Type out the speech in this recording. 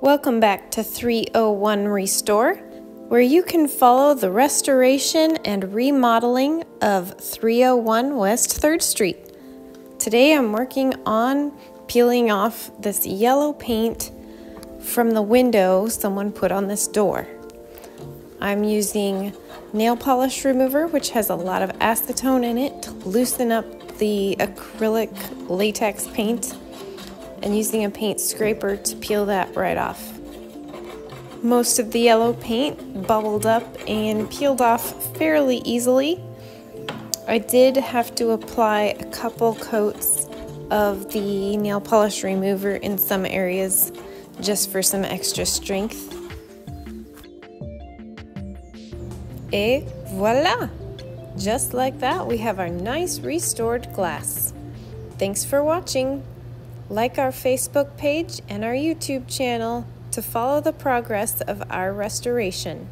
Welcome back to 301 Restore, where you can follow the restoration and remodeling of 301 West 3rd Street. Today I'm working on peeling off this yellow paint from the window someone put on this door. I'm using nail polish remover, which has a lot of acetone in it, to loosen up the acrylic latex paint, and using a paint scraper to peel that right off. Most of the yellow paint bubbled up and peeled off fairly easily. I did have to apply a couple coats of the nail polish remover in some areas just for some extra strength. Et voila! Just like that, we have our nice restored glass. Thanks for watching. Like our Facebook page and our YouTube channel to follow the progress of our restoration.